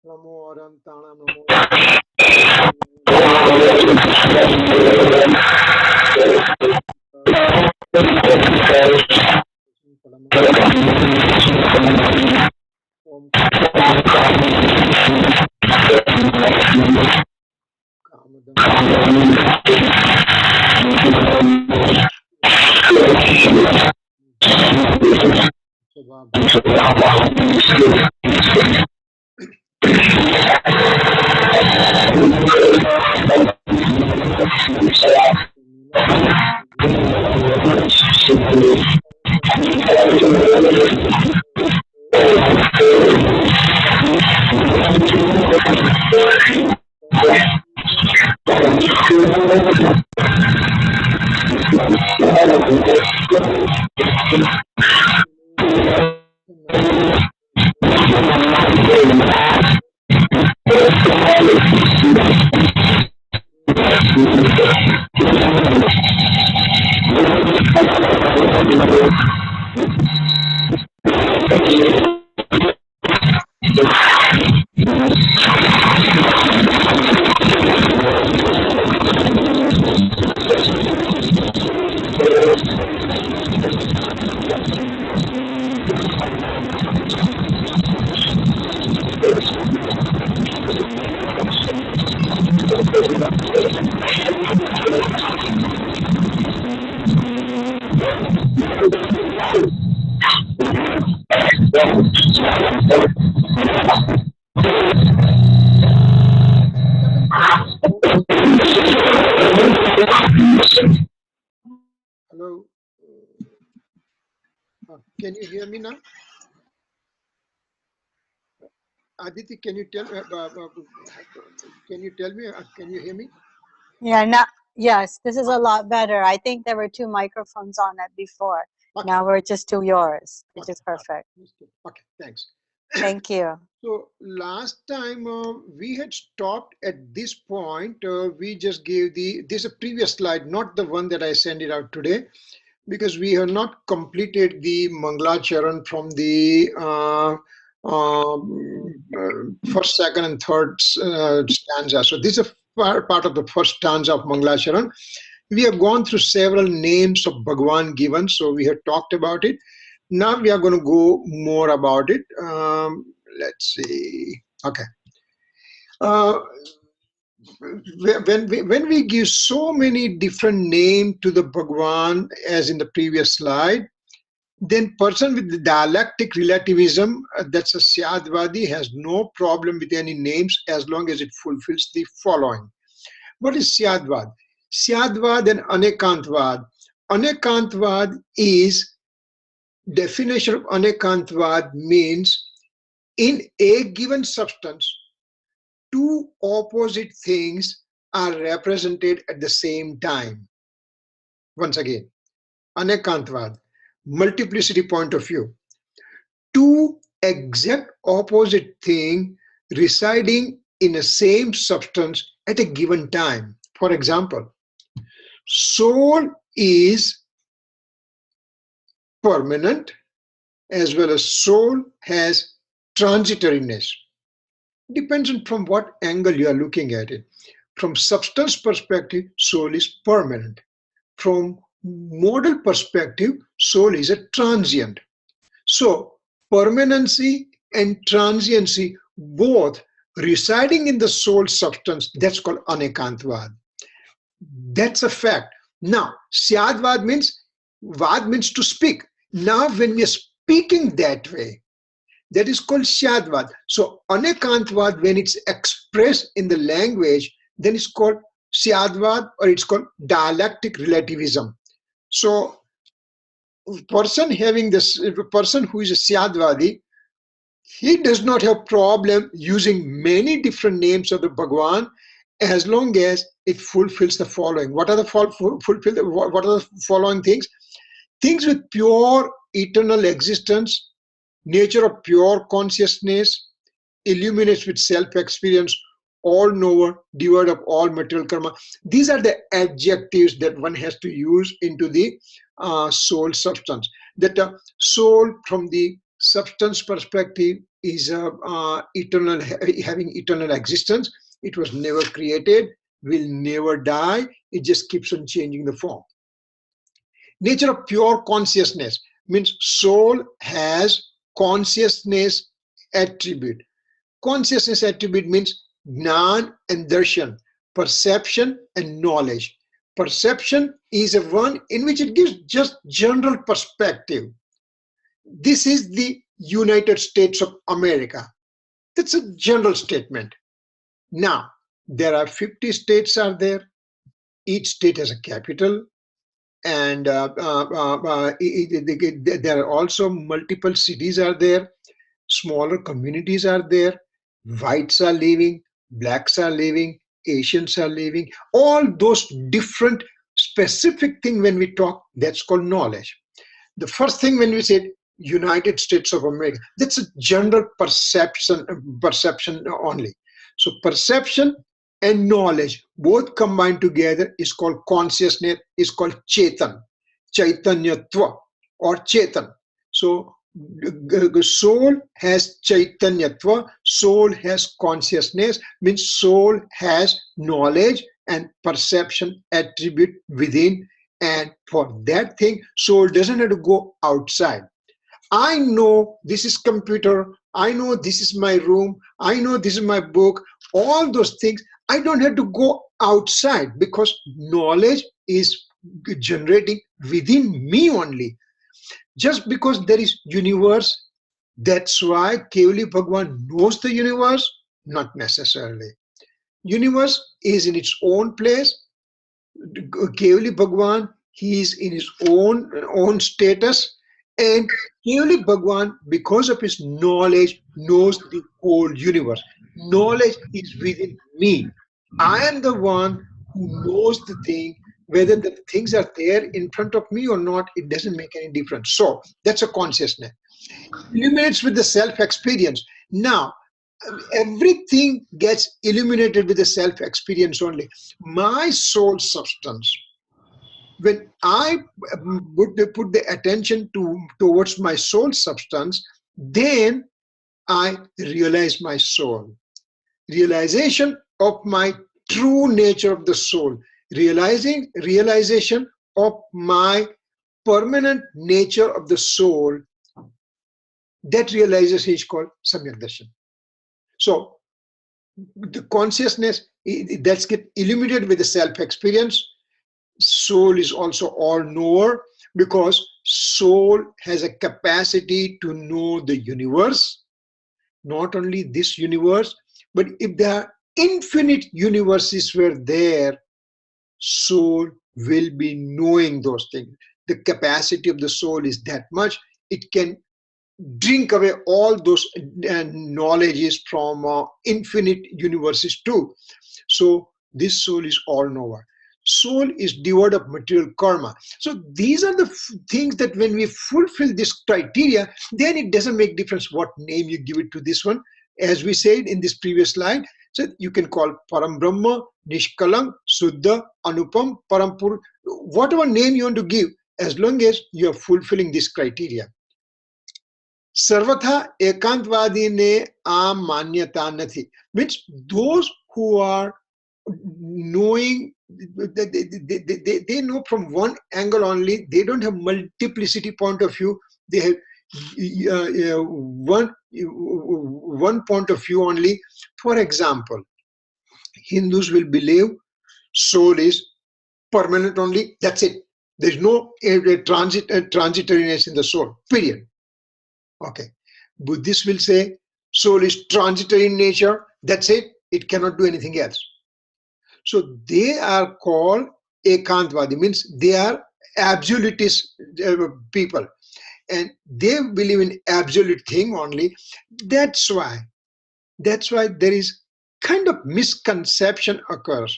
Namo Arantanam Hello. Can you hear me now? Aditi, can you tell me? Can you hear me? Yeah, now, yes, this is a lot better. I think there were 2 microphones on it before. Okay. Now we're just to yours, which is perfect. Okay, thanks. Thank you. So last time we had stopped at this point. We just gave this is a previous slide, not the one that I sent it out today, because we have not completed the Magalacharan from the first, second, and third stanza. So this is a part of the first stanza of Magalacharan. We have gone through several names of Bhagwan given, so we have talked about it. Now we are going to go more about it. Let's see. Okay. When we give so many different names to the Bhagwan, as in the previous slide, then person with the dialectic relativism, that's a Syadvadi, has no problem with any names as long as it fulfills the following. What is Syadvad? Syadvad and Anekantvad. Anekantvad is, definition of Anekantvad means in a given substance, 2 opposite things are represented at the same time. Once again, Anekantvad, multiplicity point of view. 2 exact opposite things residing in the same substance at a given time. For example, soul is permanent as well as soul has transitoriness. Depends on from what angle you are looking at it. From substance perspective, soul is permanent. From modal perspective, soul is a transient. So permanency and transiency both residing in the soul substance, that's called Anekantvad. That's a fact. Now, Syadvad means, Vad means to speak. Now when we are speaking that way, that is called Syadvad. So Anekantvad, when it's expressed in the language, then it's called Syadvad, or it's called dialectic relativism. So person having this, person who is a Syadvadi, he does not have problem using many different names of the Bhagwan as long as it fulfills the following. What are the what are the following things? Things with pure eternal existence, nature of pure consciousness, illuminates with self-experience, all knower, devoid of all material karma. These are the adjectives that one has to use into the soul substance. That soul from the substance perspective is eternal, having eternal existence. It was never created, will never die. It just keeps on changing the form. Nature of pure consciousness means soul has consciousness attribute. Consciousness attribute means jnana and darshan, perception and knowledge. Perception is a one in which it gives just general perspective. This is the United States of America. That's a general statement. Now, there are 50 states are there. Each state has a capital, and there are also multiple cities are there. Smaller communities are there. Whites are living, blacks are living, Asians are living. All those different specific things when we talk, that's called knowledge. The first thing when we say United States of America, that's a general perception only. So perception and knowledge both combined together is called consciousness, is called chetan, chaitanyatva or chetan. So soul has chaitanyatva, soul has consciousness, means soul has knowledge and perception attribute within, and for that thing soul doesn't have to go outside. I know this is computer, I know this is my room, I know this is my book, all those things. I don't have to go outside because knowledge is generating within me only. Just because there is universe, that's why Kevali Bhagwan knows the universe? Not necessarily. Universe is in its own place. Kevali Bhagwan, he is in his own status, and Kevali Bhagwan, because of his knowledge, knows the whole universe. Knowledge is within me. I am the one who knows the thing. Whether the things are there in front of me or not, it doesn't make any difference. So that's a consciousness. Illuminates with the self-experience. Now, everything gets illuminated with the self-experience only. My soul substance, when I put the attention towards my soul substance, then I realize my soul. Realization of my true nature of the soul. Realization of my permanent nature of the soul, that realization is called Samyak Darshan. So the consciousness that's get illuminated with the self-experience. Soul is also all-knower because soul has a capacity to know the universe, not only this universe, but if there are infinite universes were there, soul will be knowing those things. The capacity of the soul is that much. It can drink away all those knowledges from infinite universes too. So this soul is all knower. Soul is devoid of material karma. So these are the things that when we fulfill this criteria, then it doesn't make difference what name you give it to this one. As we said in this previous slide, so you can call Param Brahma, Nishkalang, Suddha, Anupam, Parampur, whatever name you want to give, as long as you are fulfilling this criteria. Sarvatha ekantvadi ne aam manyata nathi. Means those who are knowing, they know from one angle only. They don't have multiplicity point of view. They have one point of view only. For example, Hindus will believe soul is permanent only. That's it. There's no transitoriness in the soul. Period. Okay. Buddhists will say soul is transitory in nature. That's it. It cannot do anything else. So they are called Ekantvadi, means they are absolutist people. And they believe in absolute thing only. That's why there is kind of misconception occurs.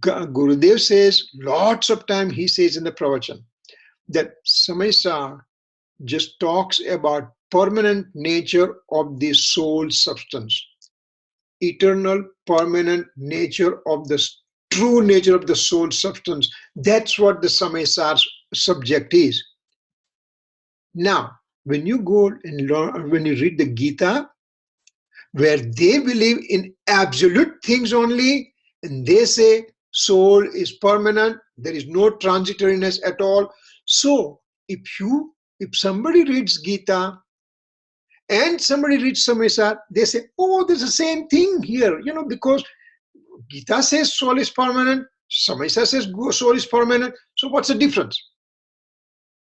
Gurudev says, lots of time he says in the pravachan, that Samaysar just talks about permanent nature of the soul substance, eternal permanent nature of the true nature of the soul substance. That's what the Samaysar subject is. Now, when you go and learn, when you read the Gita, where they believe in absolute things only, and they say soul is permanent, there is no transitoriness at all. So if somebody reads Gita and somebody reads Samaysar, they say, oh, there's the same thing here, because Gita says soul is permanent, Samaysar says soul is permanent. So what's the difference?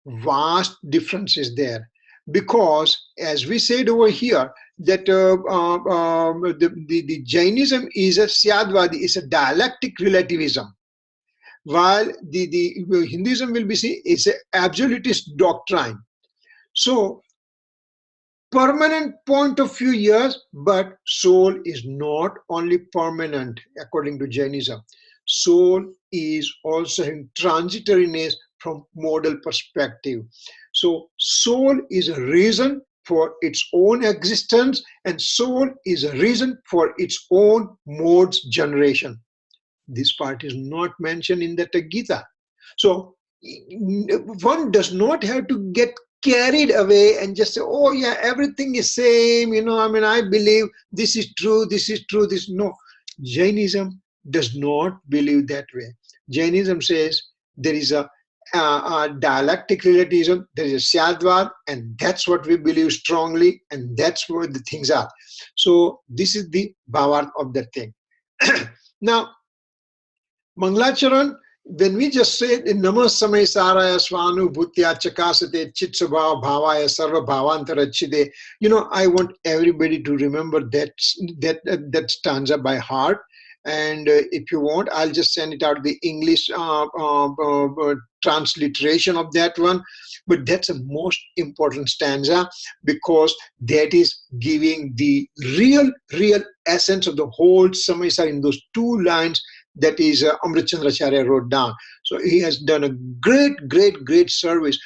Vast difference is there, because as we said over here, that the Jainism is a Syadvadi, is a dialectic relativism, while the Hinduism will be seen is an absolutist doctrine. So permanent point of view, yes, but soul is not only permanent according to Jainism. Soul is also in transitoriness from modal perspective. So soul is a reason for its own existence, and soul is a reason for its own modes generation. This part is not mentioned in the Gita. So one does not have to get carried away and just say, oh yeah, everything is same, I believe this is true, this is true, this. No, Jainism does not believe that way. Jainism says there is a dialectic relativism, there is a Syadvad, and that's what we believe strongly, and that's what the things are. So this is the bhavart of that thing. Now, Magalacharan, when we just say Namah Samaysaraya Swanu Bhutya Chakasate Chitsubha Bhavaya Sarva Bhavantarachide, I want everybody to remember that stanza by heart. And if you want, I'll just send it out the English transliteration of that one. But that's the most important stanza, because that is giving the real essence of the whole Samaysar in those two lines that is Amrit Chandracharya wrote down. So he has done a great service.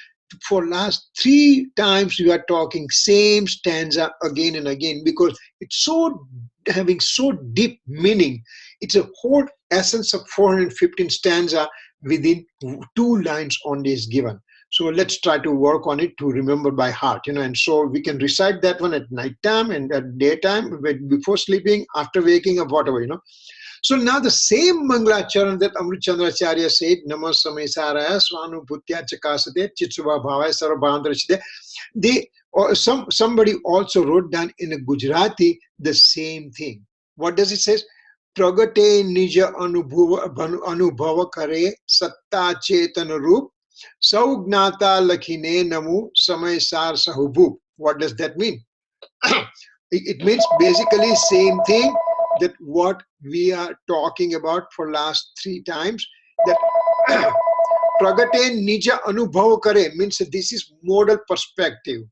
For last 3 times we are talking same stanza again and again, because it's so having so deep meaning. It's a whole essence of 415 stanza within 2 lines only is given. So let's try to work on it to remember by heart, and so we can recite that one at night time and at daytime, before sleeping, after waking up, whatever, So now the same Magalacharan that Amrit Chandracharya said, Namah Samaysaraya Swanu Bhutya Chakasate Chitsubha Bhavaya Sarva Bhavantarachide, somebody also wrote down in a Gujarati the same thing. What does it say? Pragate Nija Anubhava Kare Satta Chetan Roop Saugnata Lakhine Namu Samaysar Sahubu. What does that mean? It means basically same thing that what we are talking about for last 3 times, that Pragate Nija Anubhava Kare means that this is modal perspective.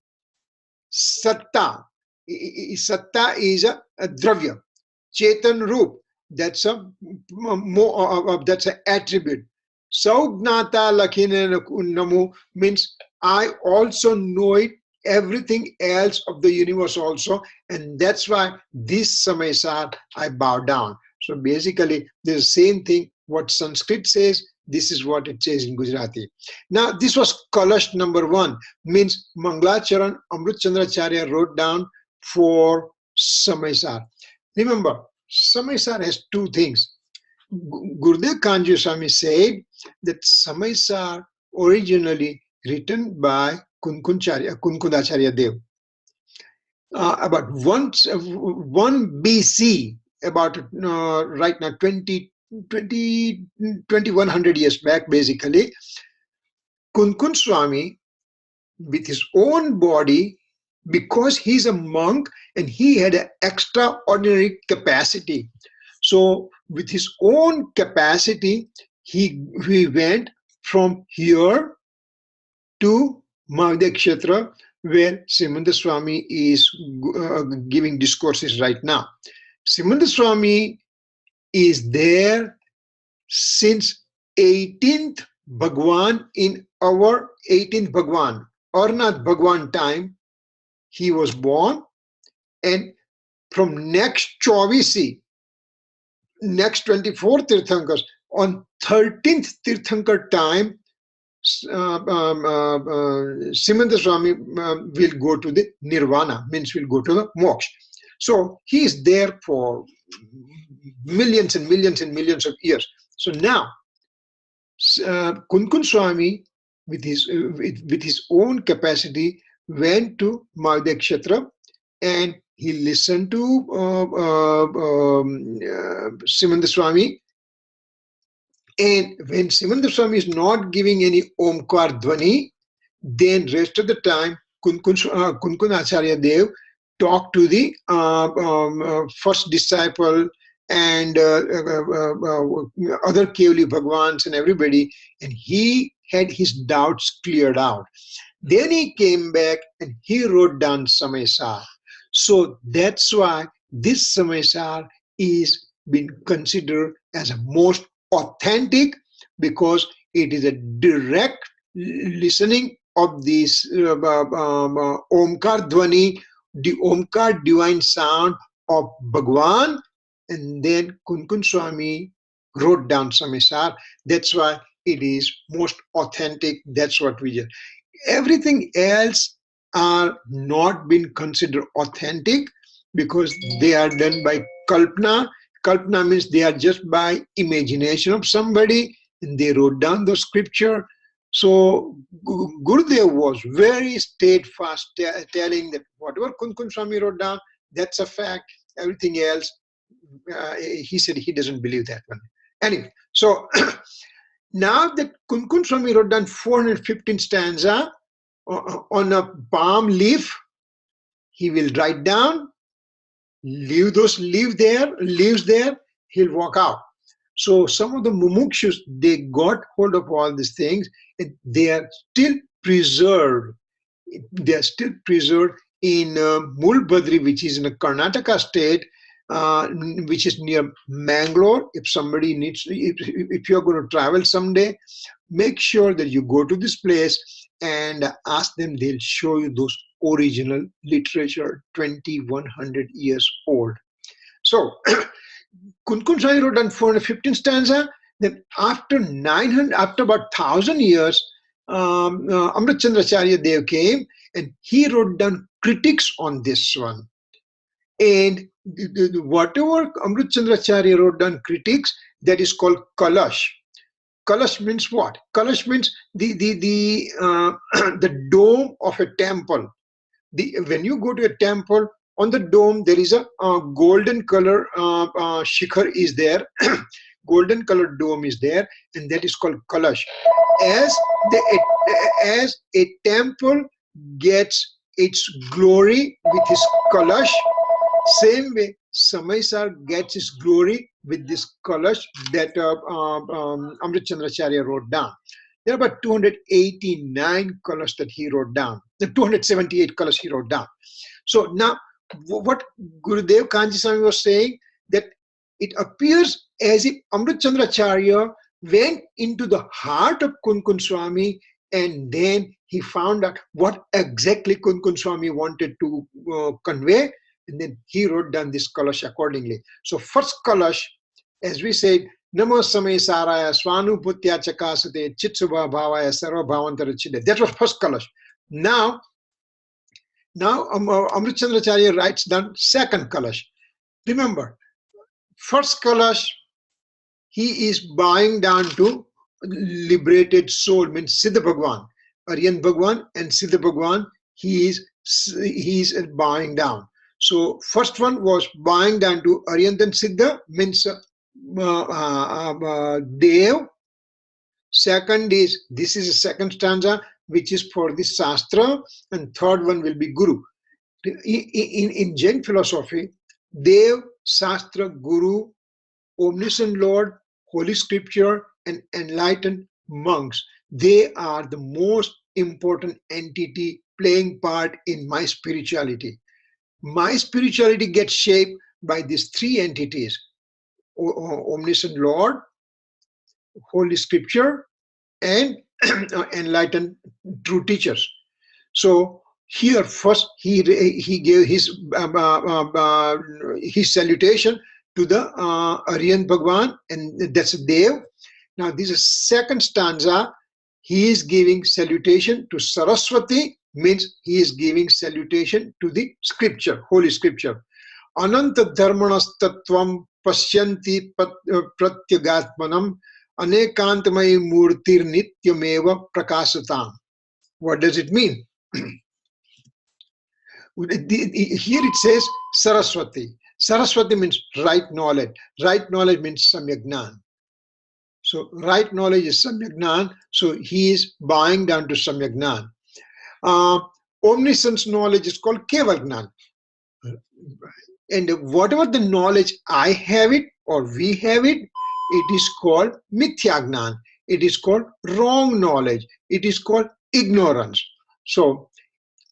Satta is a dravya. Chetan Roop, that's an attribute. Saugnata Lakhine Namu means I also know it, everything else of the universe also, and that's why this Samaysar I bow down. So basically the same thing what Sanskrit says, this is what it says in Gujarati. Now this was Kalash number 1, means Magalacharan Amrit Chandracharya wrote down for Samaysar. Remember, Samaysar has 2 things. Gurudev Kanji Swami said that Samaysar originally written by Kunkundacharya Dev. About 1 BC, about right now 2100 years back, basically, Kunkund Swami, with his own body, because he's a monk and he had an extraordinary capacity. So with his own capacity, he went from here to Magalacharan, where Simanda Swami is giving discourses right now. Simanda Swami is there since 18th Bhagwan, in our 18th Bhagwan, Arnath Bhagwan time, he was born, and from next 24 Tirthankars, on 13th Tirthankar time, Simanta Swami will go to the nirvana, means will go to the moksha. So he is there for millions and millions and millions of years. So now Kunkun Swami, with his own capacity, went to Magalacharan and he listened to Simanta Swami. And when Simanta Swami is not giving any Omkar Dhvani, then rest of the time Kunkun Acharya Dev talked to the first disciple and other Kevali Bhagwans and everybody, and he had his doubts cleared out. Then he came back and he wrote down Samaysar. So that's why this Samaysar is been considered as a most authentic, because it is a direct listening of this Omkar Dhvani, the Omkar divine sound of Bhagwan, and then Kunkun Swami wrote down Samaysar. That's why it is most authentic. That's what we did. Everything else are not been considered authentic because they are done by kalpana. Kalpana means they are just by imagination of somebody and they wrote down the scripture. So Gurudev was very steadfast, telling that whatever Kunkun Swami wrote down, that's a fact. Everything else, he said he doesn't believe that one. Anyway, so now that Kunkun Swami wrote down 415 stanza on a palm leaf, he will write down, leave those leaves there, he'll walk out. So some of the mumukshus, they got hold of all these things and they are still preserved. They are still preserved in Mulbadri, which is in a Karnataka state, which is near Mangalore. If somebody needs, if you're going to travel someday, make sure that you go to this place and ask them. They'll show you those original literature, 2100 years old. So Kunkun Swami wrote down 415 stanza. Then after about 1000 years, Amrit Chandracharya Dev came and he wrote down critics on this one. And whatever Amrit Chandracharya wrote down critics, that is called Kalash. Kalash means what? Kalash means the dome of a temple. When you go to a temple, on the dome there is a golden color shikhar is there, golden colored dome is there, and that is called Kalash. As a temple gets its glory with his Kalash, same way Samaysar gets its glory with this Kalash that Amrit Chandracharya wrote down. There are about 289 Kalash that he wrote down. The 278 Kalash he wrote down. So now, what Gurudev Kanji Swami was saying, that it appears as if Amrit Chandracharya went into the heart of Kunkun Swami and then he found out what exactly Kunkun Swami wanted to convey, and then he wrote down this Kalash accordingly. So first Kalash, as we said, Namo Samaysaraya Swanuputya Chakasate Chitsubha Bhavaya Sarva Bhavantara Chide. That was first Kalash. Now Amrit Chandracharya writes down second Kalash. Remember, first Kalash, he is bowing down to liberated soul, means Siddha Bhagwan, Aryan Bhagwan and Siddha Bhagwan, he is bowing down. So first one was bowing down to Aryan and Siddha, means Dev. Second is, this is a second stanza, which is for the Shastra, and third one will be Guru. In Jain philosophy, Dev, Shastra, Guru, Omniscient Lord, Holy Scripture, and enlightened monks, they are the most important entity playing part in my spirituality. My spirituality gets shaped by these three entities: Omniscient Lord, Holy Scripture, and enlightened true teachers. So here first he gave his salutation to the Aryan Bhagwan, and that's Dev. Now this is second stanza. he is giving salutation to Saraswati, means he is giving salutation to the scripture, holy scripture. Ananta dharmanastatvam pasyanti pratyagatmanam anekantamai murtir nityameva prakasatam. What does it mean? Here it says Saraswati. Saraswati means right knowledge. Right knowledge means samyagnan. So right knowledge is samyagnan. So he is bowing down to samyagnan. Omniscience knowledge is called kevalgnan. And whatever the knowledge I have it or we have it, it is called mithyagnan. It is called wrong knowledge. It is called ignorance. So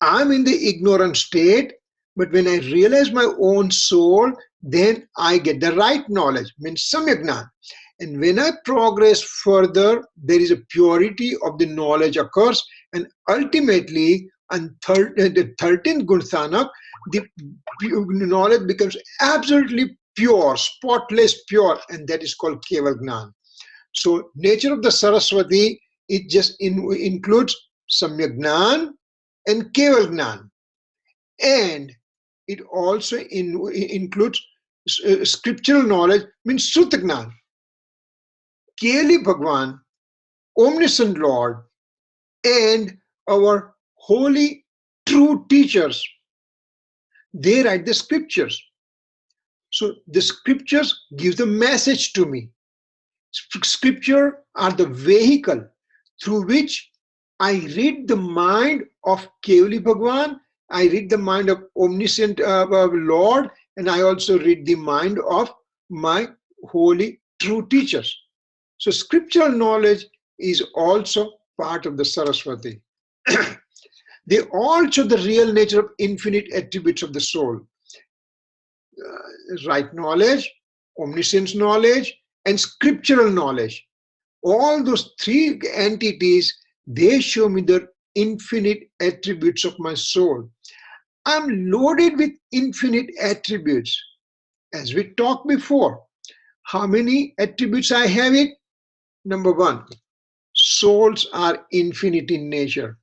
I'm in the ignorant state, but when I realize my own soul, then I get the right knowledge, means samyagnan. And when I progress further, there is a purity of the knowledge occurs, and ultimately, on the 13th Gurthanak, the knowledge becomes absolutely pure, spotless pure, and that is called Kevalgnan. So, nature of the Saraswati, it just includes Samyagnan and Kevalgnan. And it also includes scriptural knowledge, means Sutagnan. Keli Bhagwan, omniscient Lord, and our holy true teachers, they write the scriptures. So the scriptures give the message to me. Scripture are the vehicle through which I read the mind of Kevali Bhagwan, I read the mind of omniscient Lord, and I also read the mind of my holy true teachers. So scriptural knowledge is also part of the Saraswati. They all show the real nature of infinite attributes of the soul. Right knowledge, omniscience knowledge, and scriptural knowledge. All those three entities, they show me the infinite attributes of my soul. I'm loaded with infinite attributes. As we talked before, how many attributes I have it? Number one, souls are infinite in nature.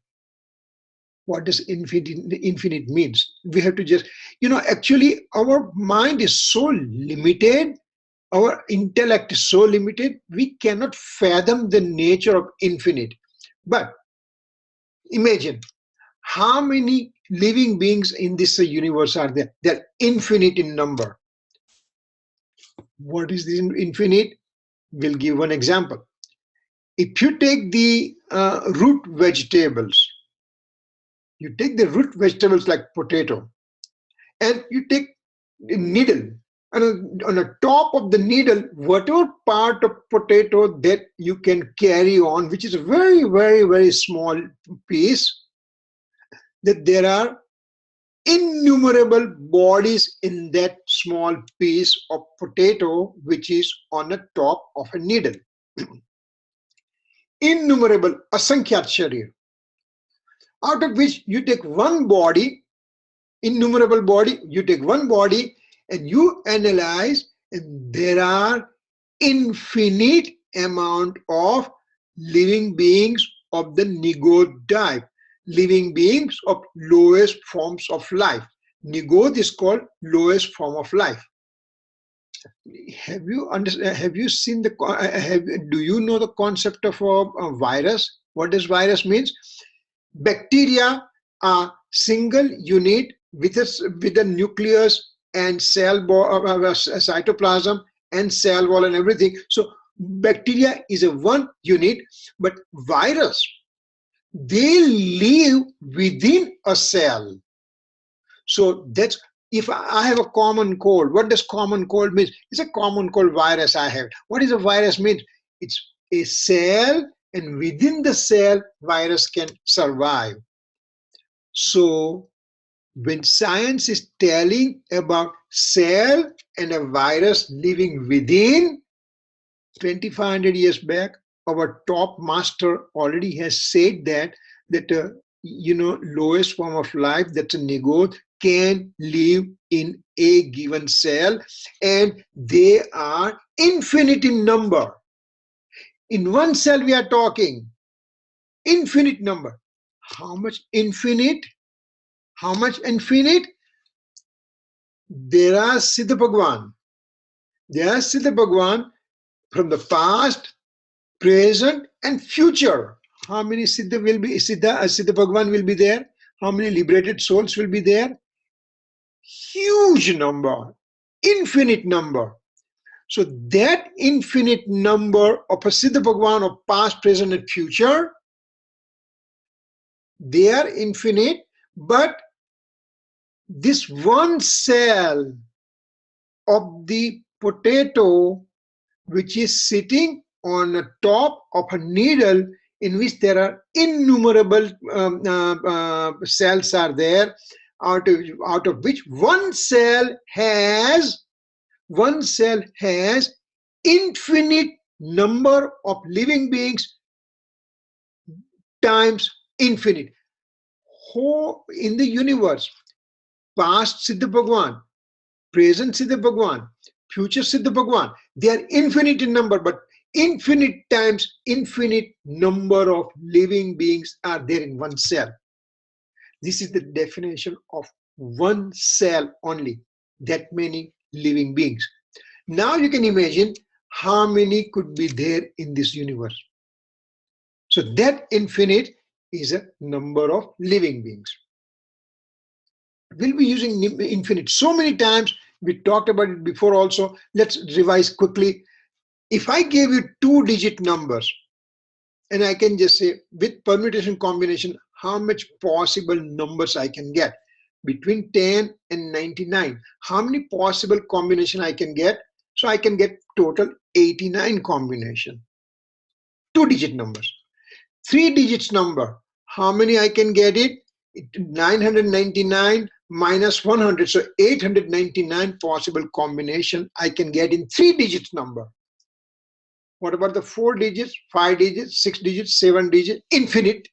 What does infinite means? We have to just, actually our mind is so limited, our intellect is so limited, we cannot fathom the nature of infinite. But imagine how many living beings in this universe are there? They're infinite in number. What is this infinite? We'll give one example. If you take the root vegetables, you take the root vegetables like potato, and you take a needle, and on the top of the needle, whatever part of potato that you can carry on, which is a very, very, very small piece, that there are innumerable bodies in that small piece of potato which is on the top of a needle. Innumerable, asankyat sharir, out of which you take one body, innumerable body, you take one body and you analyze, and there are infinite amount of living beings of the Nigod type, living beings of lowest forms of life. Nigod is called lowest form of life. Have you seen do you know the concept of a virus? What does virus means? Bacteria are single unit with a nucleus and cell cytoplasm and cell wall and everything. So bacteria is a one unit, but virus, they live within a cell. So that's, if I have a common cold, what does common cold mean? It's a common cold virus I have. What does a virus mean? It's a cell, and within the cell, virus can survive. So when science is telling about cell and a virus living within, 2500 years back, our top master already has said that lowest form of life, that's a nigod, can live in a given cell, and they are infinite in number. In one cell we are talking, Infinite number. How much infinite? How much infinite? There are Siddha Bhagwan. There are Siddha Bhagwan from the past, present, and future. How many Siddha will be Siddha Bhagwan will be there? How many liberated souls will be there? Huge number, infinite number. So that infinite number of a Siddha Bhagwan of past, present, and future, they are infinite, but this one cell of the potato which is sitting on the top of a needle in which there are innumerable cells are there, out of which one cell has infinite number of living beings times infinite. In the universe, past Siddha Bhagwan, present Siddha Bhagwan, future Siddha Bhagwan, they are infinite in number, but infinite times infinite number of living beings are there in one cell. This is the definition of one cell only, that many living beings. Now you can imagine how many could be there in this universe. So that infinite is a number of living beings. We'll be using infinite so many times. We talked about it before also. Let's revise quickly. If I gave you 2-digit numbers, and I can just say with permutation combination, how much possible numbers I can get between 10 and 99. How many possible combination I can get? So I can get total 89 combination. 2-digit numbers. 3 digits number. How many I can get it? 999 minus 100. So 899 possible combination I can get in 3 digits number. What about the 4 digits, 5 digits, 6 digits, 7 digits, infinite?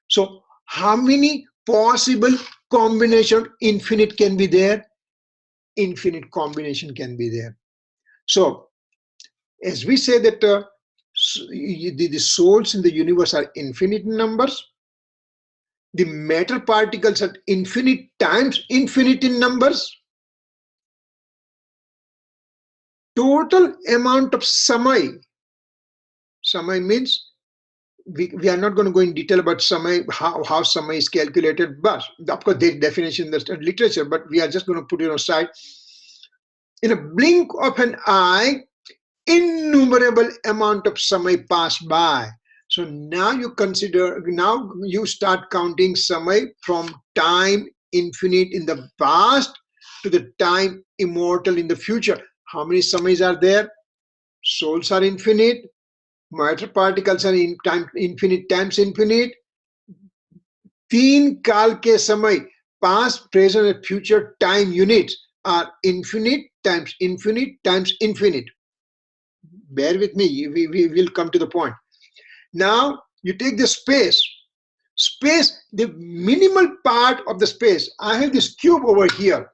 So how many possible combination infinite can be there? Infinite combination can be there. So as we say that the souls in the universe are infinite numbers, the matter particles are infinite times infinite in numbers. Total amount of samay means we are not going to go in detail about samay, how samay is calculated, but of course there's definition in the literature, but we are just going to put it aside. In a blink of an eye, innumerable amount of samay pass by. So now you start counting samay from time infinite in the past to the time immortal in the future. How many samays are there? Souls are infinite, matter particles are in time infinite times infinite. 3 काल के समय, past, present, and future time units are infinite times infinite times infinite. Bear with me, we will come to the point. Now you take the space, the minimal part of the space. I have this cube over here,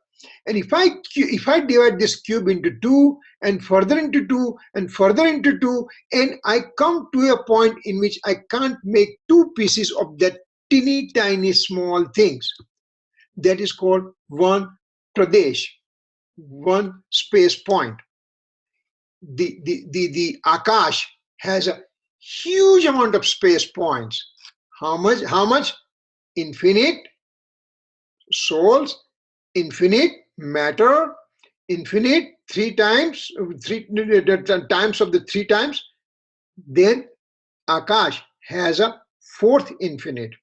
and if I divide this cube into 2 and further into 2 and further into 2, and I come to a point in which I can't make 2 pieces of that teeny tiny small things, that is called one pradesh, one space point. The Akash has a huge amount of space points. How much? Infinite souls, infinite matter, infinite 3 times, 3 times of the 3 times. Then Akash has a 4th infinite.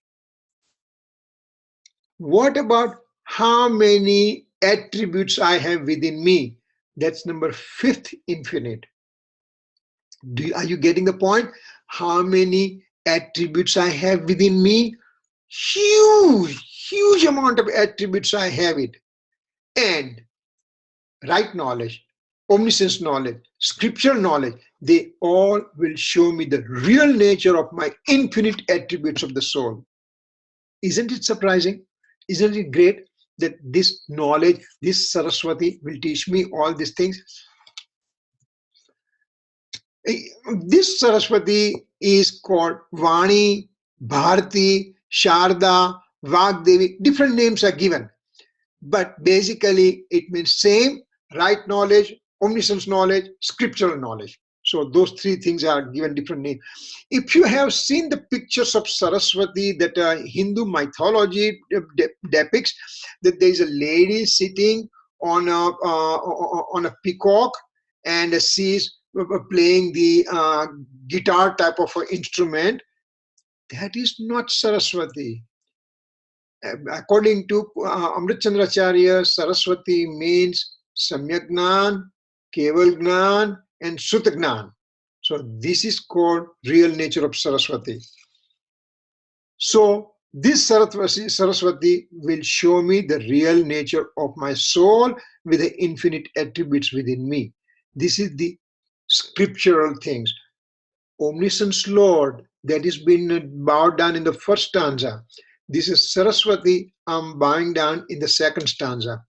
What about how many attributes I have within me? That's number 5th infinite. Are you getting the point? How many attributes I have within me? Huge amount of attributes I have it. And right knowledge, omniscience knowledge, scriptural knowledge, they all will show me the real nature of my infinite attributes of the soul. Isn't it surprising? Isn't it great that this knowledge, this Saraswati will teach me all these things? This Saraswati is called Vani, Bharati, Sharda, Vagdevi. Different names are given, but basically it means same: right knowledge, omniscience knowledge, scriptural knowledge. So those three things are given different names. If you have seen the pictures of Saraswati that Hindu mythology depicts, that there is a lady sitting on a peacock, and she is playing the guitar type of instrument. That is not Saraswati. According to Amrit Chandracharya, Saraswati means Samyak Gnan, Keval Gnan, and Sut Gnan. So this is called real nature of Saraswati. So this Saraswati will show me the real nature of my soul with the infinite attributes within me. This is the scriptural things. Omniscience Lord, that is been bowed down in the first stanza. This is Saraswati, I'm bowing down in the second stanza.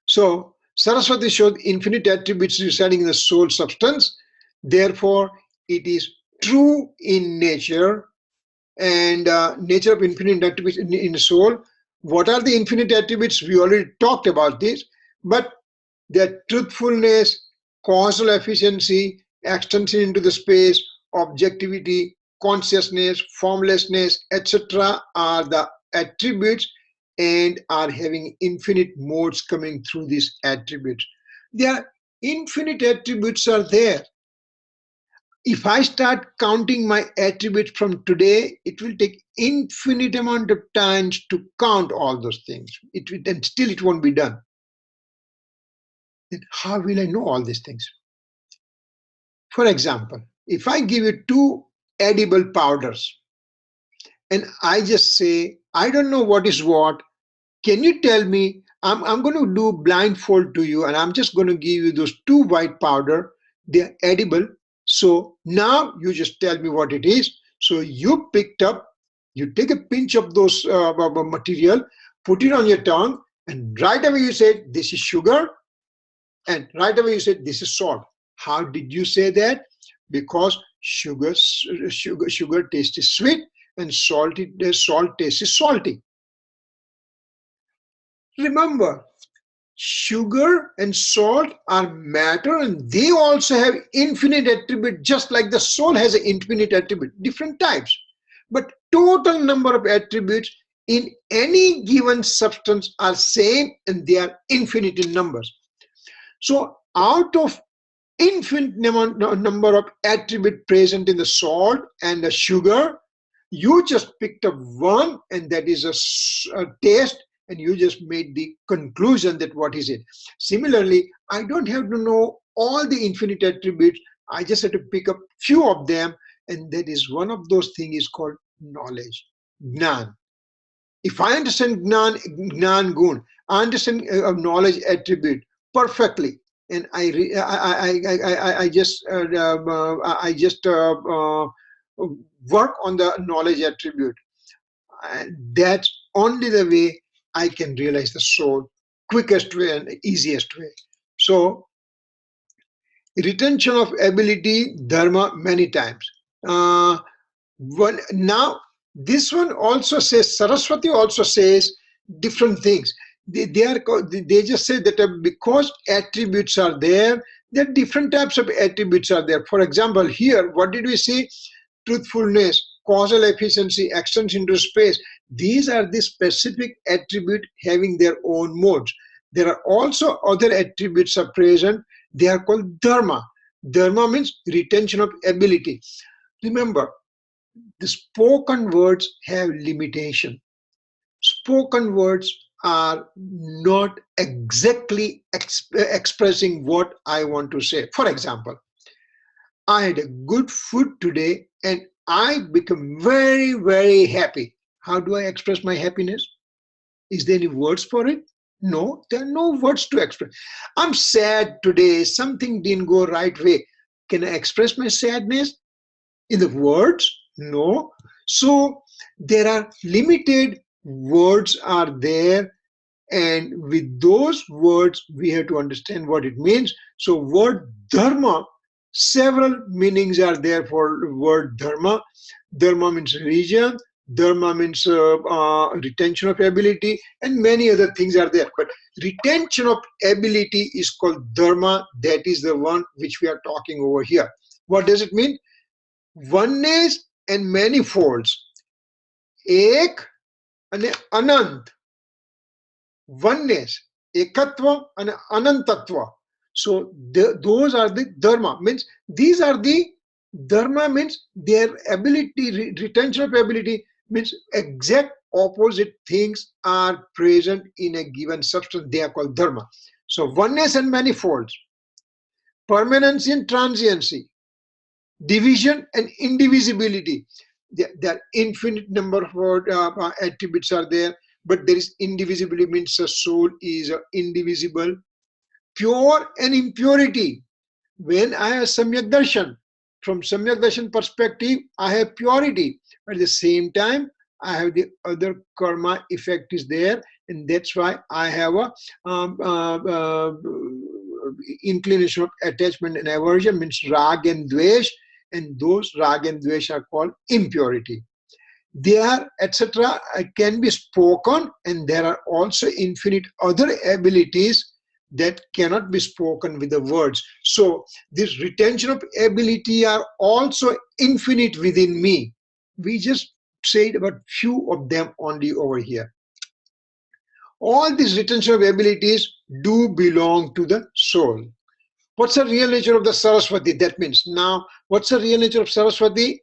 So Saraswati shows infinite attributes residing in the soul substance. Therefore, it is true in nature, and nature of infinite attributes in the soul. What are the infinite attributes? We already talked about this, but their truthfulness, causal efficiency, extension into the space, objectivity, consciousness, formlessness, etc. are the attributes, and are having infinite modes coming through these attributes. Their infinite attributes are there. If I start counting my attributes from today, it will take infinite amount of times to count all those things. And still it won't be done. Then how will I know all these things? For example, if I give you two edible powders, and I just say, I don't know what is what, can you tell me? I'm going to do blindfold to you, and I'm just going to give you those two white powder. They're edible. So now you just tell me what it is. So you picked up, you take a pinch of those material, put it on your tongue, and right away you said, this is sugar. And right away you said, this is salt. How did you say that? Because sugar taste is sweet, and salt taste is salty. Remember, sugar and salt are matter, and they also have infinite attribute, just like the soul has an infinite attribute, different types. But total number of attributes in any given substance are same, and they are infinite in numbers. So out of infinite number of attributes present in the salt and the sugar, you just picked up one, and that is a taste, and you just made the conclusion that what is it. Similarly, I don't have to know all the infinite attributes. I just have to pick up few of them, and that is one of those things is called knowledge, Gnan. If I understand Gnan Gun, I understand knowledge attribute perfectly, and I just work on the knowledge attribute. And that's only the way I can realize the soul, quickest way and easiest way. So retention of ability, dharma, many times. Now this one also says, Saraswati also says different things. They just say that because attributes are there are different types of attributes are there. For example, here, what did we say? Truthfulness, causal efficiency, extends into space. These are the specific attribute having their own modes. There are also other attributes are present. They are called dharma. Dharma means retention of ability. Remember, the spoken words have limitation. Spoken words are not exactly expressing what I want to say. For example, I had a good food today and I become very, very happy. How do I express my happiness? Is there any words for it? No, there are no words to express. I'm sad today, something didn't go right way. Can I express my sadness in the words? No. So there are limited words are there, and with those words we have to understand what it means. So word dharma Several meanings are there for the word dharma. Dharma means religion, dharma means retention of ability, and many other things are there. But retention of ability is called dharma. That is the one which we are talking over here. What does it mean? Oneness and manifolds. Ek and anant. Oneness, ekatva and anantatva. So those are the dharma. Means these are the dharma means their ability, retention of ability means exact opposite things are present in a given substance. They are called dharma. So oneness and manifolds, permanency and transiency, division and indivisibility. There are infinite number of attributes are there, but there is indivisibility means the soul is indivisible. Pure and impurity. When I have Samyak Darshan, from Samyak Darshan perspective, I have purity. But at the same time, I have the other karma effect is there, and that's why I have a inclination of attachment and aversion, means rag and dvesh, and those rag and dvesh are called impurity. They are, etc., can be spoken, and there are also infinite other abilities that cannot be spoken with the words. So this retention of ability are also infinite within me. We just said about few of them only over here. All these retention of abilities do belong to the soul. What's the real nature of the Saraswati? That means now, what's the real nature of Saraswati?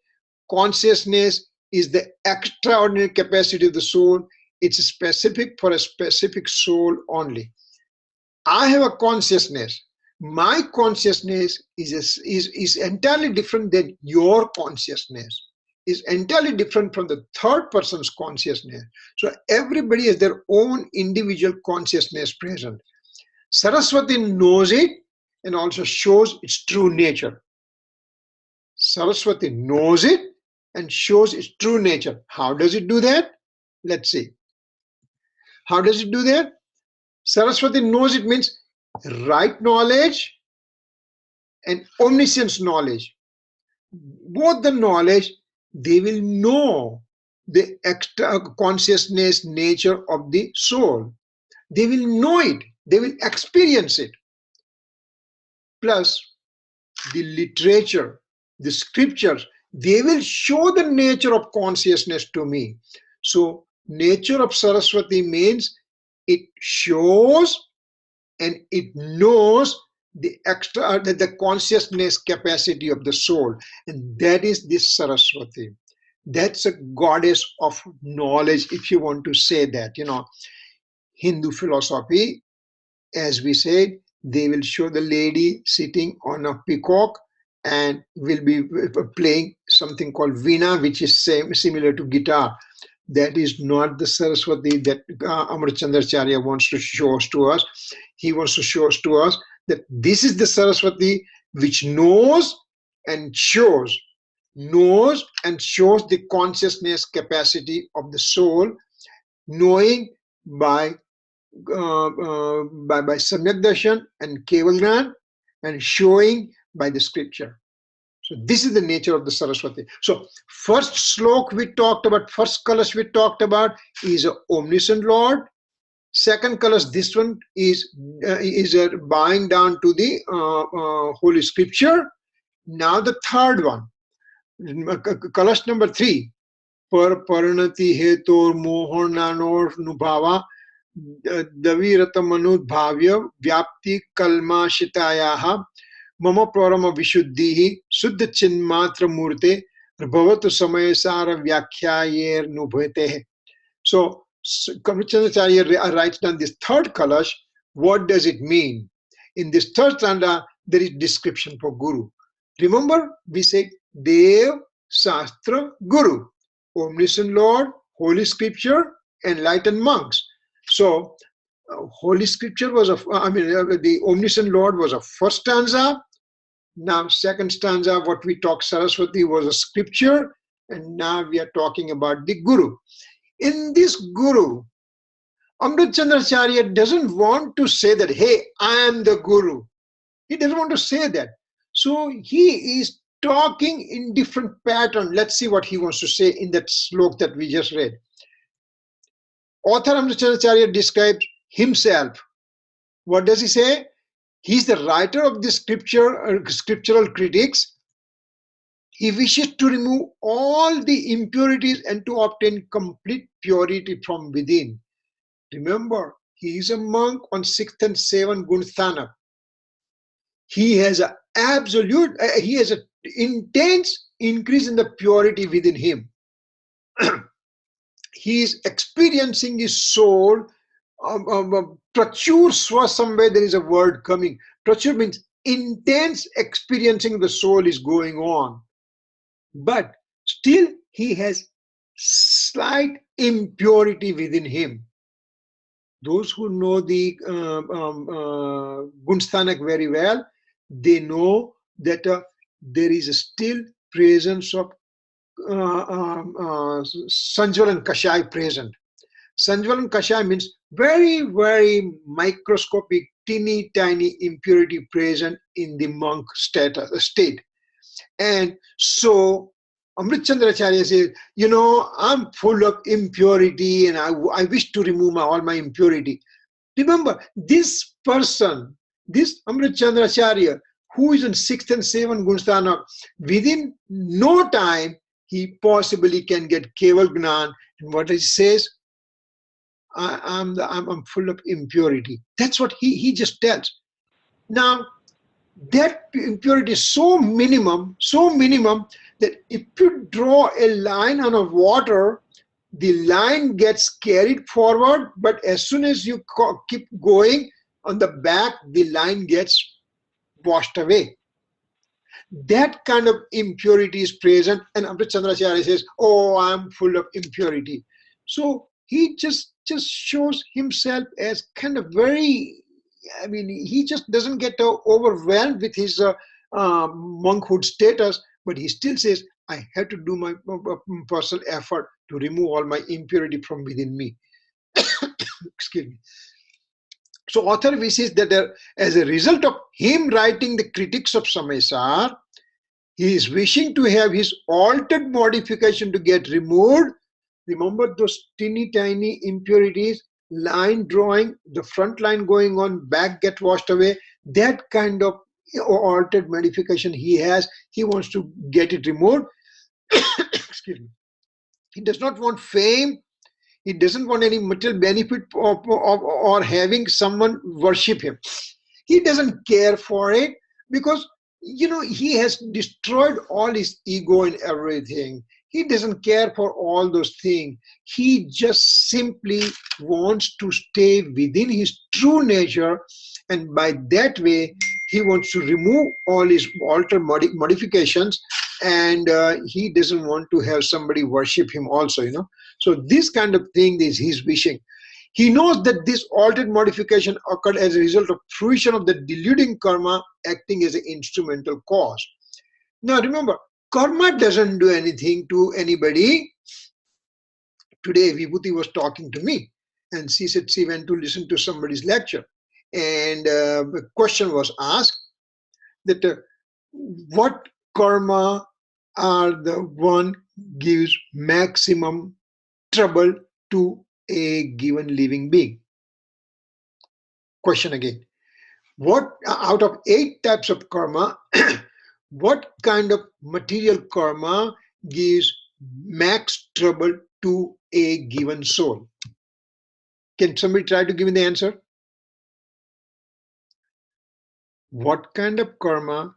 Consciousness is the extraordinary capacity of the soul. It's specific for a specific soul only. I have a consciousness. My consciousness is entirely different than your consciousness. Is entirely different from the third person's consciousness. So everybody has their own individual consciousness present. Saraswati knows it and also shows its true nature. Saraswati knows it and shows its true nature. How does it do that? Let's see. How does it do that? Saraswati knows it means right knowledge and omniscience knowledge. Both the knowledge, they will know the extra consciousness nature of the soul. They will know it. They will experience it. Plus, the literature, the scriptures, they will show the nature of consciousness to me. So, nature of Saraswati means it shows and it knows the the consciousness capacity of the soul, and that is this Saraswati. That's a goddess of knowledge, if you want to say that. Hindu philosophy, as we said, they will show the lady sitting on a peacock and will be playing something called veena, which is similar to guitar. That is not the Saraswati that Amritchandracharya wants to show us to us. He wants to show us to us that this is the Saraswati which knows and shows the consciousness capacity of the soul, knowing by Samyak Darshan and Keval Gnan, and showing by the scripture. So this is the nature of the Saraswati. So first slok we talked about, first kalash we talked about is a omniscient Lord. Second kalash, this one is bowing down to the Holy Scripture. Now the third one, kalash number 3, par paranati hetor mohananor nubhava davirata bhavya vyapti kalmashitayaha mama prarama vishuddhihi suddha chinmatra murte bhavatu Samaysar vyakhyayir nubhete. So Amritchandracharya writes down this third kalash. What does it mean? In this third stanza, there is description for Guru. Remember, we said Dev, Shastra, Guru, omniscient Lord, Holy Scripture, enlightened monks. So, Holy Scripture was the omniscient Lord was a first stanza. Now, second stanza, what we talk Saraswati was a scripture, and now we are talking about the Guru. In this Guru, Amritchandracharya doesn't want to say that, hey, I am the Guru. He doesn't want to say that. So he is talking in different pattern. Let's see what he wants to say in that slok that we just read. Author Amritchandacharya describes himself. What does he say? He's the writer of the scriptural critics. He wishes to remove all the impurities and to obtain complete purity from within. Remember, he is a monk on 6th and 7th Gunsthanak. He has an intense increase in the purity within him. He is experiencing his soul. Prachur swasambhe, there is a word coming. Prachur means intense experiencing the soul is going on. But still he has slight impurity within him. Those who know the Gunsthanak very well, they know that there is still presence of Sanjval and Kashai present. Sanjval and Kashai means very, very microscopic, teeny tiny impurity present in the monk state. And so Amritchandracharya says, I'm full of impurity and I wish to remove all my impurity. Remember, this person, this Amritchandracharya, who is in 6th and 7th Gunsthanak, within no time, he possibly can get Keval Gnan. And what he says, I'm full of impurity. That's what he just tells. Now, that impurity is so minimum that if you draw a line on a water, the line gets carried forward, but as soon as you keep going on the back, the line gets washed away. That kind of impurity is present, and Amritchandracharya says, "Oh, I'm full of impurity." So he just shows himself as kind of very. I mean, he just doesn't get overwhelmed with his monkhood status, but he still says, "I have to do my personal effort to remove all my impurity from within me." Excuse me. So author wishes that as a result of him writing the critics of Samaysar, he is wishing to have his altered modification to get removed. Remember those teeny tiny impurities, line drawing, the front line going on, back get washed away. That kind of altered modification he has, he wants to get it removed. Excuse me. He does not want fame. He doesn't want any material benefit or having someone worship him. He doesn't care for it because, he has destroyed all his ego and everything. He doesn't care for all those things. He just simply wants to stay within his true nature, and by that way, he wants to remove all his altered modifications, and he doesn't want to have somebody worship him also, So this kind of thing is his wishing. He knows that this altered modification occurred as a result of fruition of the deluding karma acting as an instrumental cause. Now remember, karma doesn't do anything to anybody. Today Vibhuti was talking to me and she said she went to listen to somebody's lecture, and the question was asked that what karma are the one gives maximum trouble to a given living being. Question again. What out of 8 types of karma, what kind of material karma gives max trouble to a given soul? Can somebody try to give me the answer? What kind of karma,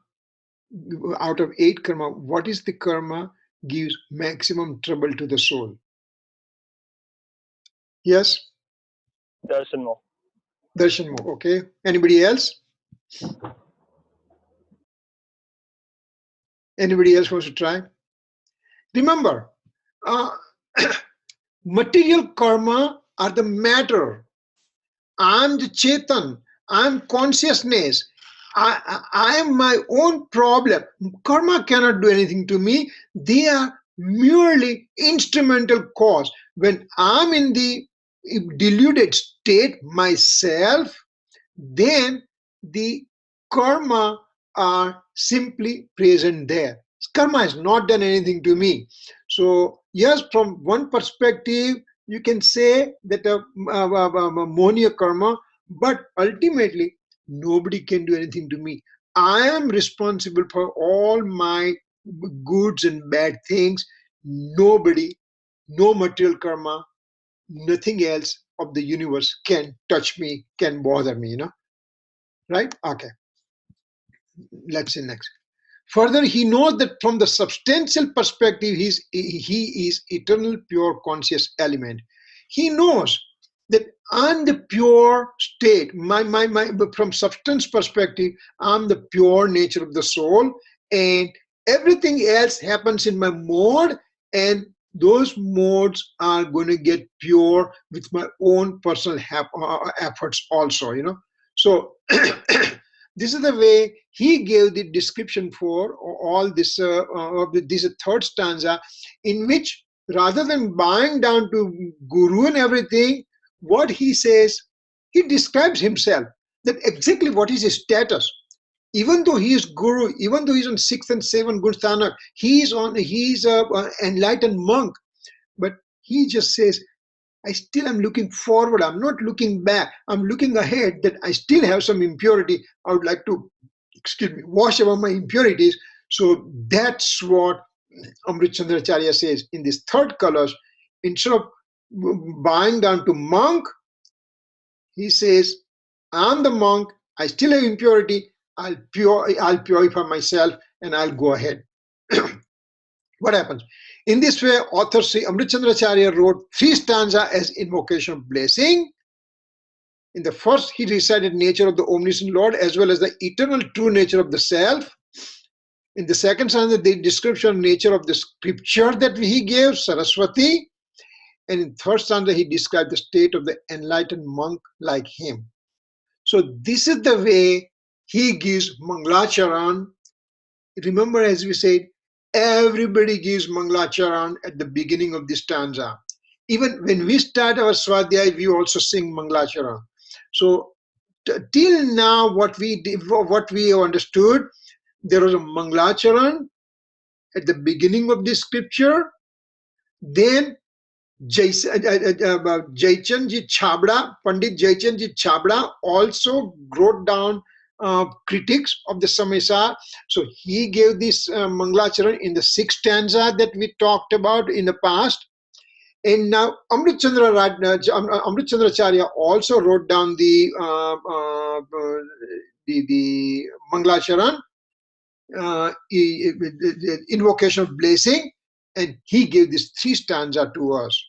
out of 8 karma, what is the karma gives maximum trouble to the soul? Yes? Darshan. Darshan, okay. Anybody else? Anybody else wants to try? Remember, material karma are the matter. I'm the Chetan. I'm consciousness. I am my own problem. Karma cannot do anything to me. They are merely instrumental cause. When I'm in the deluded state myself, then the karma are simply present there. Karma has not done anything to me. So yes, from one perspective, you can say that monia karma, but ultimately nobody can do anything to me. I am responsible for all my goods and bad things. Nobody, no material karma, nothing else of the universe can touch me, can bother me, right? Okay, let's see next. Further, he knows that from the substantial perspective, he is eternal, pure, conscious element. He knows that I'm the pure state. From substance perspective, I'm the pure nature of the soul, and everything else happens in my mode, and those modes are going to get pure with my own personal efforts also. So this is the way he gave the description for all this this third stanza, in which rather than bowing down to guru and everything, what he says, he describes himself, that exactly what is his status. Even though he is guru, even though he's on 6th and 7th good sthanak, he's a enlightened monk, but he just says, I still am looking forward. I'm not looking back. I'm looking ahead, that I still have some impurity. I would like to, wash away my impurities. So that's what Amrit Chandracharya says in this third colors. Instead of bowing down to monk, he says, I'm the monk. I still have impurity. I'll purify myself and I'll go ahead. What happens? In this way, author Sri Amrit Chandracharya wrote 3 stanzas as invocation of blessing. In the first, he recited nature of the omniscient Lord as well as the eternal true nature of the self. In the second stanza, the description of nature of the scripture that he gave, Saraswati. And in third stanza, he described the state of the enlightened monk like him. So this is the way he gives Magalacharan. Remember, as we said, everybody gives Magalacharan at the beginning of this stanza. Even when we start our Swadhay, we also sing Magalacharan. So till now, what we understood, there was a Magalacharan at the beginning of this scripture. Then Jaichandji Chabda, Pandit Jaichandji Chabda also wrote down critics of the Samaysar. So he gave this Magalacharan in the 6th stanza that we talked about in the past. And now Amrit Chandracharya also wrote down the Magalacharan, invocation of blessing, and he gave this 3 stanza to us.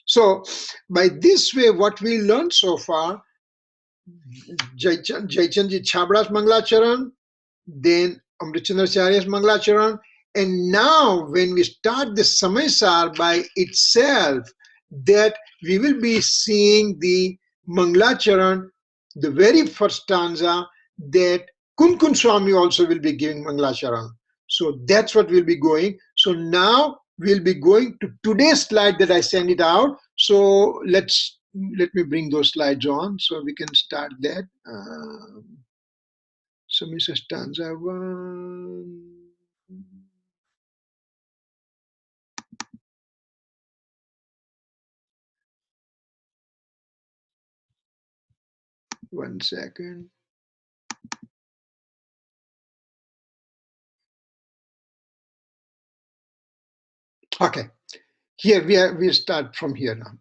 So by this way, what we learned so far, Jaichandji Chabda's Magalacharan, then Amrit Chandracharya's Magalacharan, and now when we start the Samaysar by itself, that we will be seeing the Magalacharan, the very first stanza, that Kunkun Swami also will be giving Magalacharan. So that's what we'll be going. So now we'll be going to today's slide that I sent it out. So let me bring those slides on so we can start that. Samaysar stanza 1. One second. Okay, here we start from here now.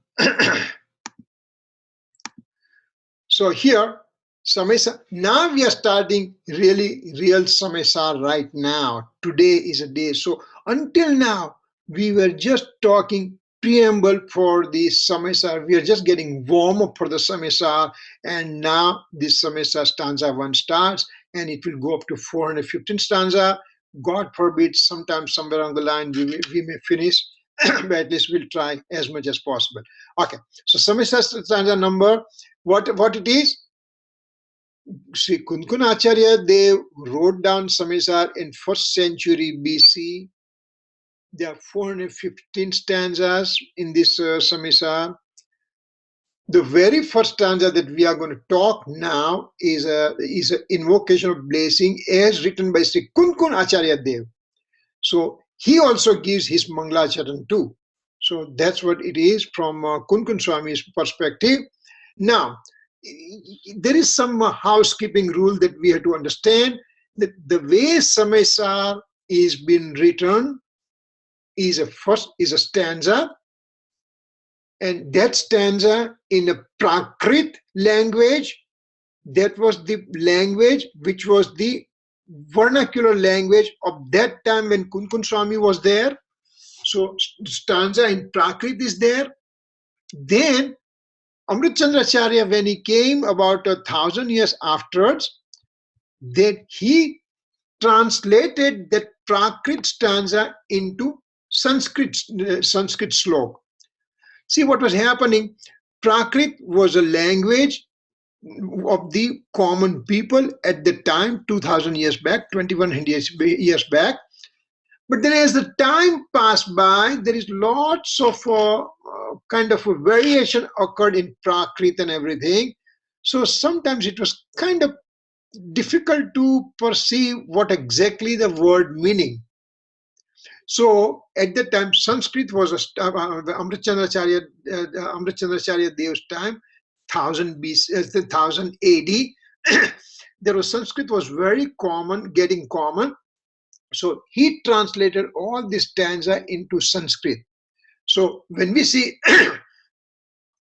So here, Samaysar, now we are starting real Samaysar right now. Today is a day. So until now, we were just talking preamble for the Samaysar. We are just getting warm up for the Samaysar, and now this Samaysar stanza 1 starts, and it will go up to 415 stanza. God forbid, sometime somewhere along the line we may finish, but at least we'll try as much as possible. Okay, so Samaysar stanza number, what it is? Sri Kunkun Acharya, they wrote down Samaysar in 1st century BC. There are 415 stanzas in this Samaysar. The very first stanza that we are going to talk now is a invocation of blessing as written by Sri Kunkun Acharya Dev. So he also gives his Magalacharan too. So that's what it is from Kunkun Swami's perspective. Now, there is some housekeeping rule that we have to understand, that the way Samaysar is been written is a stanza, and that stanza in a Prakrit language, that was the language which was the vernacular language of that time when Kunkun Swami was there. So stanza in Prakrit is there. Then Amritchandracharya, when he came about 1,000 years afterwards, then he translated that Prakrit stanza into Sanskrit slok. See what was happening. Prakrit was a language of the common people at the time, 2,000 years back, 2,100 years back. But then as the time passed by, there is lots of kind of a variation occurred in Prakrit and everything. So sometimes it was kind of difficult to perceive what exactly the word meaning. So at that time, Sanskrit was Amritchandracharya Dev's time, 1000 BC, 1000 AD. There was Sanskrit was very common, getting common. So he translated all this stanza into Sanskrit. So when we see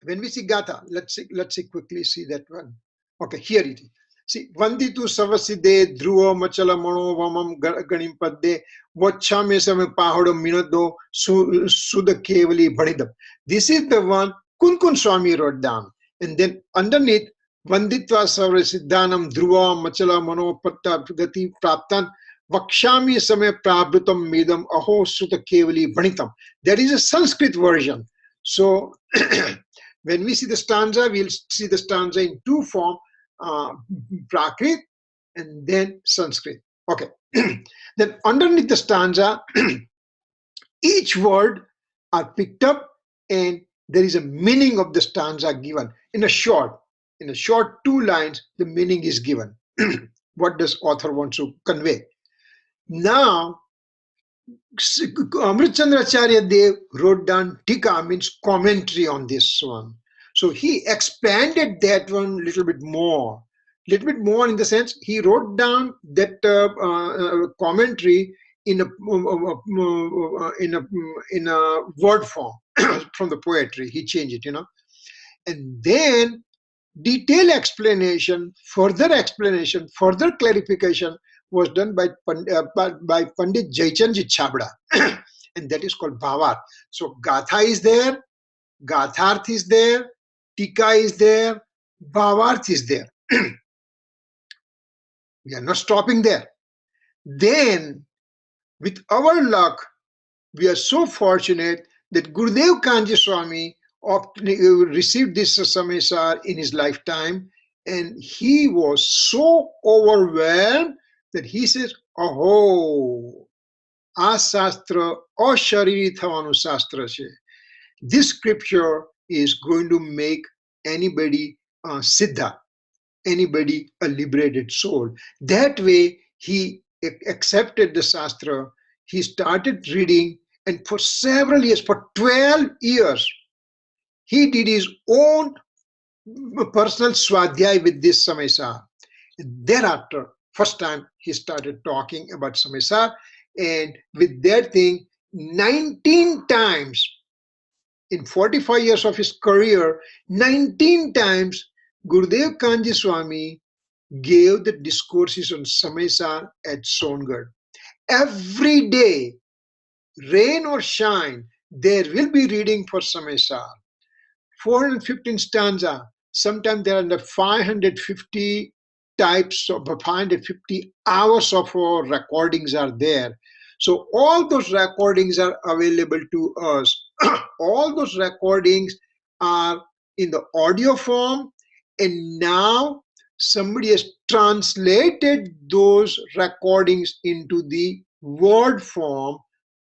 Gatha, let's see quickly see that one. Okay, here it is. See, Vanditu Savaside Dhruva Machala Mano Vamam Ganim Padde Vachame Same Pahado Minado Suda Kevali Bhanidam. This is the one Kunkun Swami wrote down. And then underneath Vanditva Savasiddhanam Dhruva Machala Mano Patta Gati Praptan Vakshami Same Prabhutam Medam Aho Suta Kevali Bhanitam. That is a Sanskrit version. So when we see the stanza, we'll see the stanza in two forms, Prakrit and then Sanskrit. Okay. Then underneath the stanza, each word are picked up and there is a meaning of the stanza given in a short 2 lines. The meaning is given. What does author want to convey? Now, Amritchandracharya Dev wrote down Tika, means commentary on this one. So he expanded that one a little bit more in the sense he wrote down that commentary in a word form from the poetry. He changed it, and then detailed explanation, further clarification was done by Pandit Jaychandji Chabda, and that is called Bhavat. So Gatha is there, Gatharth is there, Tika is there, Bhavarth is there. We are not stopping there. Then, with our luck, we are so fortunate that Gurudev Kanji Swami received this Samaysar in his lifetime, and he was so overwhelmed that he says, "Aho, asastra ashariri thavanu sastra se." This scripture is going to make anybody siddha, anybody a liberated soul. That way, he accepted the Shastra. He started reading, and for several years, for 12 years, he did his own personal Swadhay with this Samaysar. Thereafter, first time he started talking about Samaysar, and with that thing, 19 times in 45 years of his career, 19 times Gurudev Kanji Swami gave the discourses on Samaysar at Songad. Every day, rain or shine, there will be reading for Samaysar. 415 stanza. Sometimes there are under 550 types of 550 hours of recordings are there. So all those recordings are available to us. All those recordings are in the audio form, and now somebody has translated those recordings into the word form.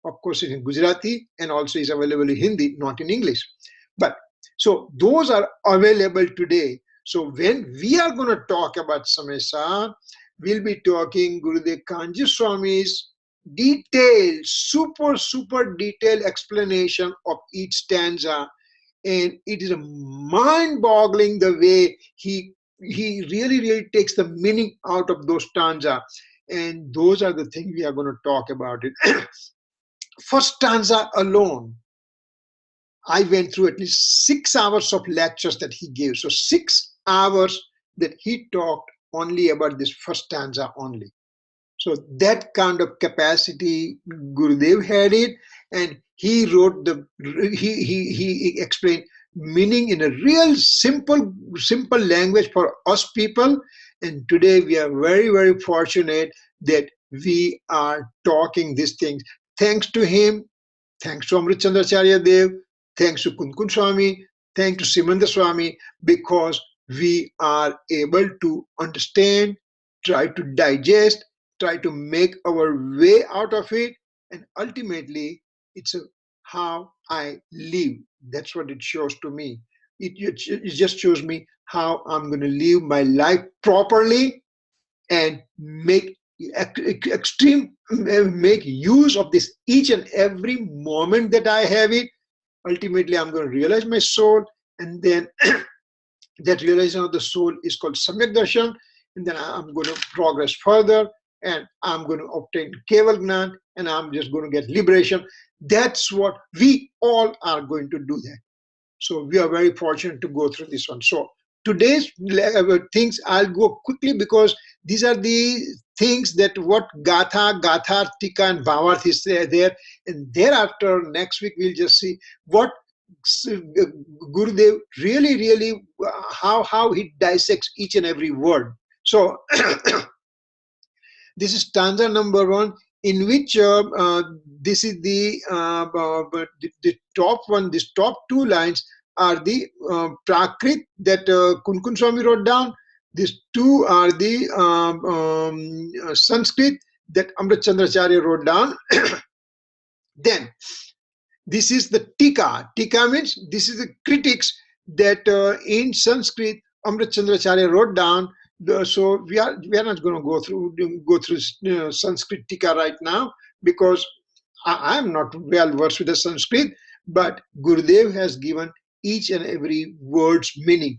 Of course, in Gujarati, and also is available in Hindi, not in English. But So those are available today. So when we are going to talk about Samaysar, we'll be talking Gurudev Kanji Swami's detailed, super detailed explanation of each stanza. And it is a mind-boggling the way he really takes the meaning out of those stanza. And those are the things we are going to talk about it. First stanza alone, I went through at least 6 hours of lectures that he gave. So 6 hours that he talked only about this first stanza only. So that kind of capacity Gurudev had it, and he wrote he explained meaning in a real simple language for us people. And today we are very fortunate that we are talking these things. Thanks to him, thanks to Amrit Chandracharya Dev, thanks to Kunkun Swami, thanks to Simanda Swami, because we are able to understand, try to digest, try to make our way out of it, and ultimately it's how I live. That's what it shows to me. It just shows me how I'm going to live my life properly and make make use of this each and every moment that I have it. Ultimately, I'm going to realize my soul, and then that realization of the soul is called Samyak Darshan, and then I'm going to progress further, and I'm going to obtain Keval Gnan, and I'm just going to get liberation. That's what we all are going to do that. So we are very fortunate to go through this one. So today's things I'll go quickly because these are the things that what Gatha, Tika and Bhavarth is there. And thereafter, next week, we'll just see what Gurudev really how he dissects each and every word. So this is stanza number 1, in which this is the top one. These top 2 lines are the Prakrit that Kunkun Swami wrote down. These 2 are the Sanskrit that Amrit Chandracharya wrote down. Then this is the Tika. Tika means this is the critics that in Sanskrit Amrit Chandracharya wrote down. So we are not going to go through Sanskrit Tika right now, because I am not well versed with the Sanskrit, but Gurudev has given each and every word's meaning.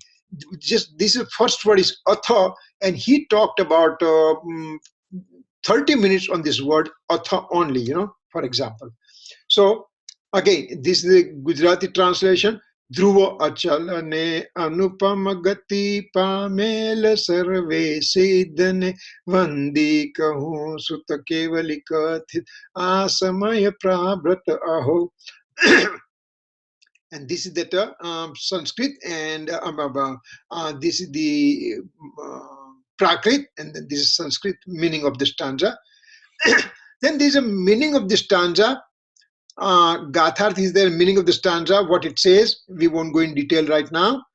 Just this is first word is atha, and he talked about 30 minutes on this word atha only, for example. So again, this is the Gujarati translation. Dhruva achalane anupama gati pamel sarve siddhane vandi kahu sutta kevali kathit asamaya prabhrata aho. And this is that Sanskrit, and this is the Prakrit, and then this is Sanskrit meaning of the stanza. Then there is a meaning of the stanza. Gatharth is the meaning of the stanza, what it says. We won't go in detail right now.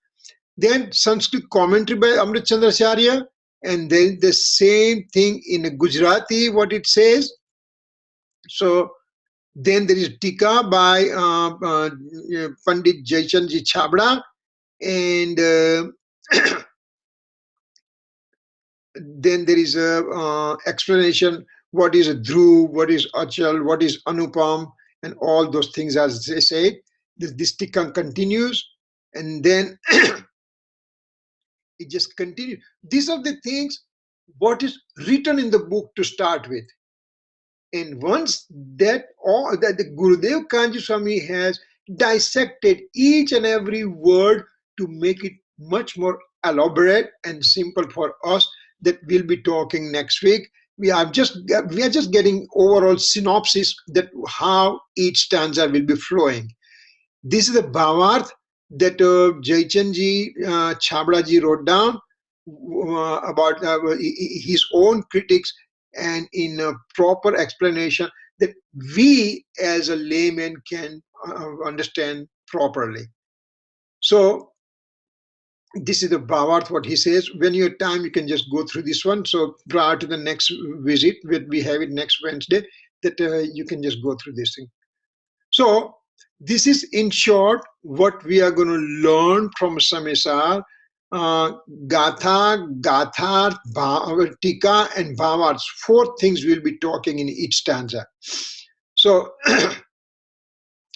Then Sanskrit commentary by Amrit Chandracharya, and then the same thing in Gujarati, what it says. So then there is Tika by Pandit Jaichandji Chabda, and then there is a explanation what is a Dhruv, what is Achal, what is Anupam, and all those things as they say. This Tika continues, and then it just continues. These are the things what is written in the book to start with. And once that the Gurudev Kanji Swami has dissected each and every word to make it much more elaborate and simple for us, that we'll be talking next week. We are just getting overall synopsis that how each stanza will be flowing. This is the Bhavarth that Jaichandji Chabda wrote down about his own critics, and in a proper explanation that we as a layman can understand properly. So this is the Bhavarth, what he says. When you have time, you can just go through this one. So prior to the next visit, when we have it next Wednesday, that you can just go through this thing. So This is in short what we are going to learn from Samaysar. Gatha, Gatha, Tika, and Bhavarts. Four things we'll be talking in each stanza. So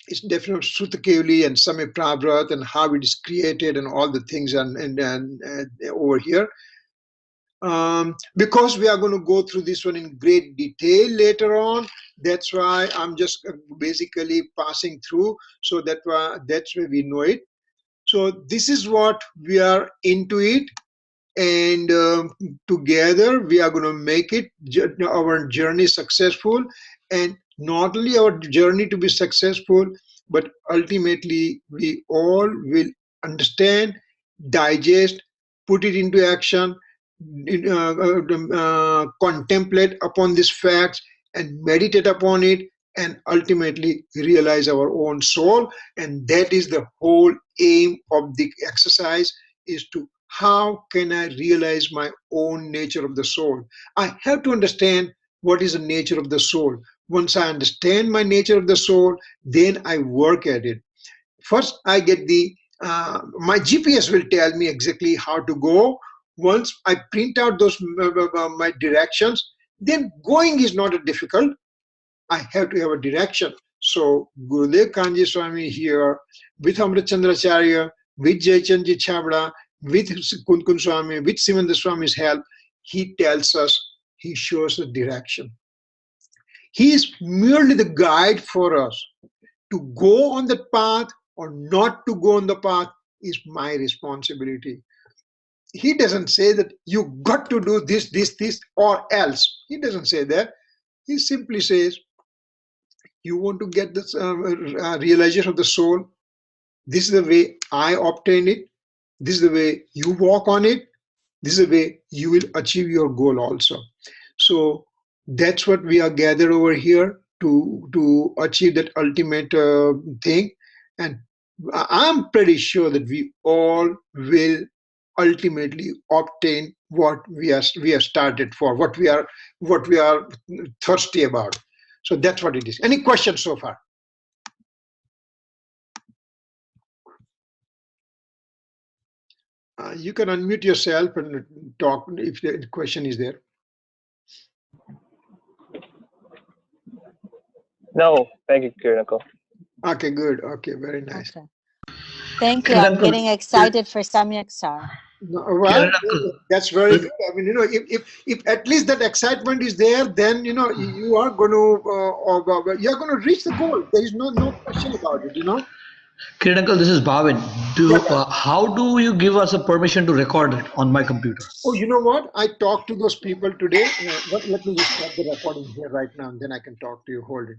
it's definitely Sutakevli and Samay Prabhat and how it is created and all the things and over here. Because we are going to go through this one in great detail later on, that's why I'm just basically passing through, so that's why we know it. So this is what we are into it, and together we are going to make it our journey successful, and not only our journey to be successful, but ultimately we all will understand, digest, put it into action, contemplate upon these facts and meditate upon it, and ultimately realize our own soul. And that is the whole aim of the exercise, is to how can I realize my own nature of the soul. I have to understand what is the nature of the soul. Once I understand my nature of the soul, then I work at it. First I get the my GPS will tell me exactly how to go. Once I print out those my directions, then going is not a difficult. I have to have a direction. So Gurudev Kanji Swami here, with Amrit Chandracharya, with Jaychandji Chabda, with Kunkun Swami, with Simandar Swami's help, he tells us, he shows the direction. He is merely the guide for us. To go on that path or not to go on the path is my responsibility. He doesn't say that you got to do this, this, or else. He doesn't say that. He simply says, you want to get this realization of the soul. This is the way I obtain it. This is the way you walk on it. This is the way you will achieve your goal also. So that's what we are gathered over here to achieve that ultimate thing. And I'm pretty sure that we all will ultimately obtain what we have started for, what we are thirsty about. So that's what it is. Any questions so far? You can unmute yourself and talk if the question is there. No, thank you, Kirit uncle. Okay, good. Okay, very nice. Okay. Thank you. Kirit I'm uncle, getting excited for Samyaksar. No, Kirit well, uncle, that's very good. I mean, if at least that excitement is there, then you are going to you're going to reach the goal. There is no question about it. Kirit uncle, this is Bhavin. Yeah, Do yeah. how do you give us a permission to record it on my computer? Oh, you know what? I talked to those people today. Let me just stop the recording here right now, and then I can talk to you. Hold it.